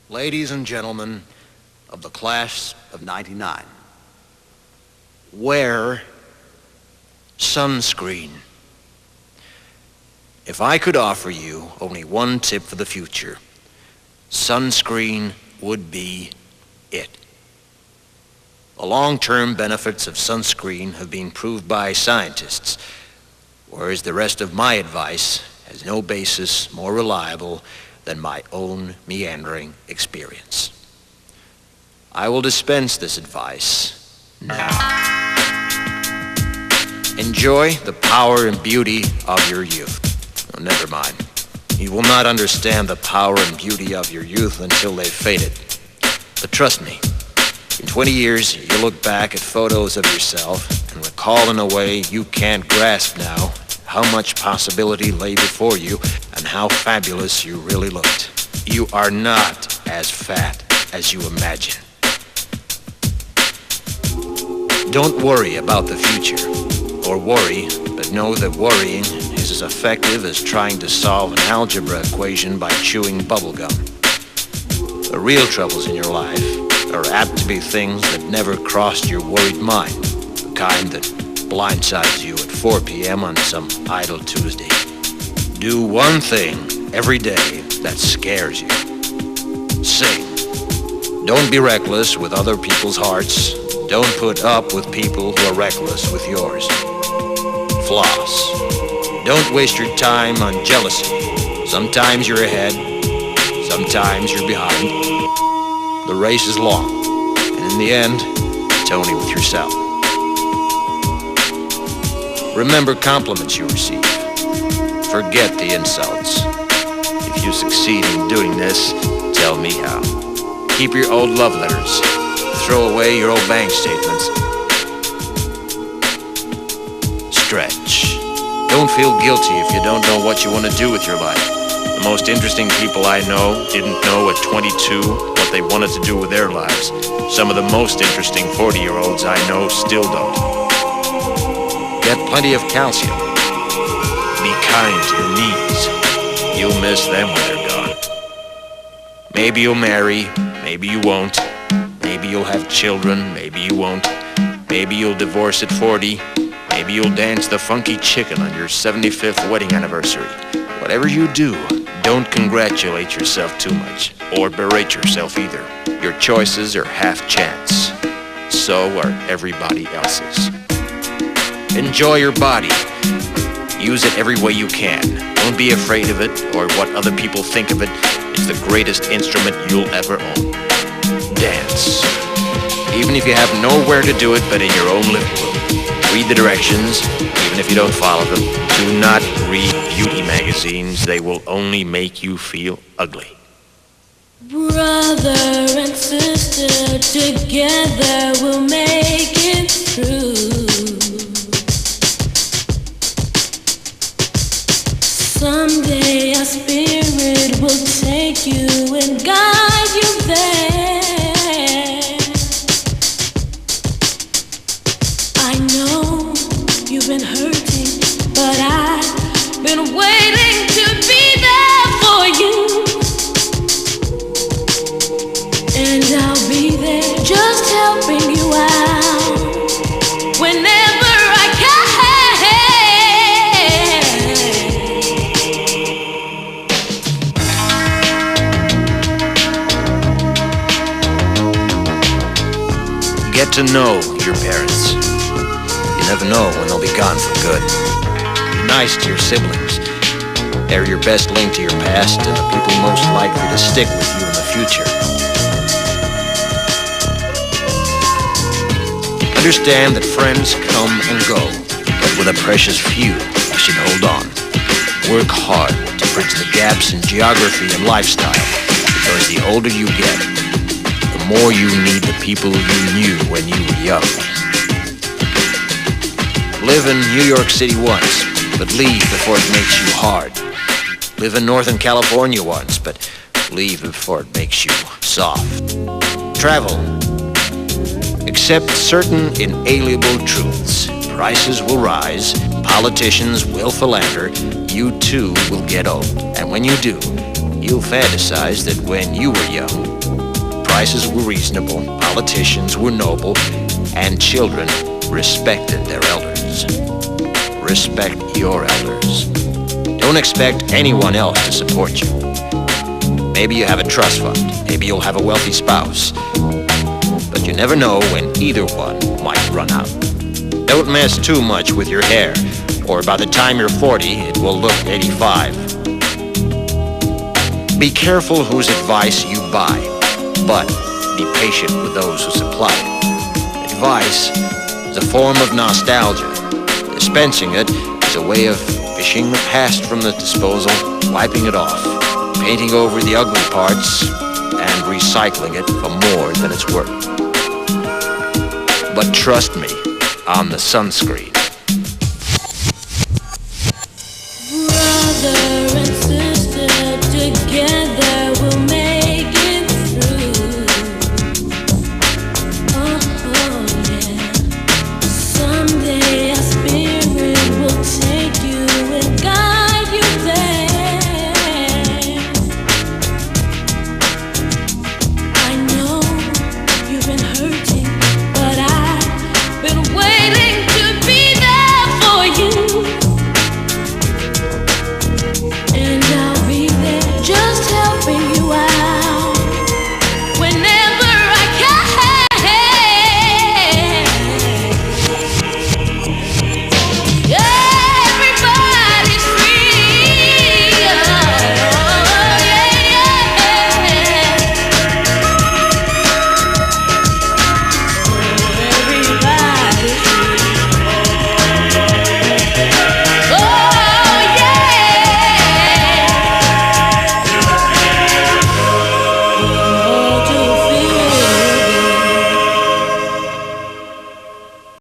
Ladies and gentlemen of the class of '99, wear sunscreen. If I could offer you only one tip for the future, sunscreen would be it. The long-term benefits of sunscreen have been proved by scientists, whereas the rest of my advice has no basis more reliable than my own meandering experience. I will dispense this advice now. Enjoy the power and beauty of your youth. Oh, never mind. You will not understand the power and beauty of your youth until they've faded. But trust me, in 20 years, you'll look back at photos of yourself and recall in a way you can't grasp now how much possibility lay before you and how fabulous you really looked. You are not as fat as you imagine. Don't worry about the future, or worry, but know that worrying is as effective as trying to solve an algebra equation by chewing bubblegum. The real troubles in your life are apt to be things that never crossed your worried mind, the kind that blindsides you at 4 p.m. on some idle Tuesday. Do one thing every day that scares you. Sing. Don't be reckless with other people's hearts. Don't put up with people who are reckless with yours. Floss. Don't waste your time on jealousy. Sometimes you're ahead, sometimes you're behind. The race is long, and in the end, it's only with yourself. Remember compliments you receive. Forget the insults. If you succeed in doing this, tell me how. Keep your old love letters. Throw away your old bank statements. Stretch. Don't feel guilty if you don't know what you want to do with your life. The most interesting people I know didn't know at 22 what they wanted to do with their lives. Some of the most interesting 40-year-olds I know still don't. Get plenty of calcium. Be kind to your knees. You'll miss them when they're gone. Maybe you'll marry, maybe you won't. Maybe you'll have children, maybe you won't. Maybe you'll divorce at 40. Maybe you'll dance the funky chicken on your 75th wedding anniversary. Whatever you do, don't congratulate yourself too much, or berate yourself either. Your choices are half chance. So are everybody else's. Enjoy your body. Use it every way you can. Don't be afraid of it or what other people think of it. It's the greatest instrument you'll ever own. Dance. Even if you have nowhere to do it but in your own living room. Read the directions, even if you don't follow them. Do not read beauty magazines. They will only make you feel ugly. Brother and sister, together we'll make it through. Someday our spirit will take you and guide you there. I know you've been hurting, but I've been waiting to be there for you. And I'll be there just helping you out whenever I can. Get to know your parents. You never know when they'll be gone for good. Be nice to your siblings. They're your best link to your past and the people most likely to stick with you in the future. Understand that friends come and go, but with a precious few, you should hold on. Work hard to bridge the gaps in geography and lifestyle, because the older you get, the more you need the people you knew when you were young. Live in New York City once, but leave before it makes you hard. Live in Northern California once, but leave before it makes you soft. Travel. Accept certain inalienable truths. Prices will rise, politicians will philander, you too will get old. And when you do, you'll fantasize that when you were young, prices were reasonable, politicians were noble, and children respected their elders. Respect your elders. Don't expect anyone else to support you. Maybe you have a trust fund, maybe you'll have a wealthy spouse, but you never know when either one might run out. Don't mess too much with your hair, or by the time you're 40, it will look 85. Be careful whose advice you buy, but be patient with those who supply it. Advice is a form of nostalgia. Dispensing it is a way of fishing the past from the disposal, wiping it off, painting over the ugly parts, and recycling it for more than it's worth. But trust me on the sunscreen.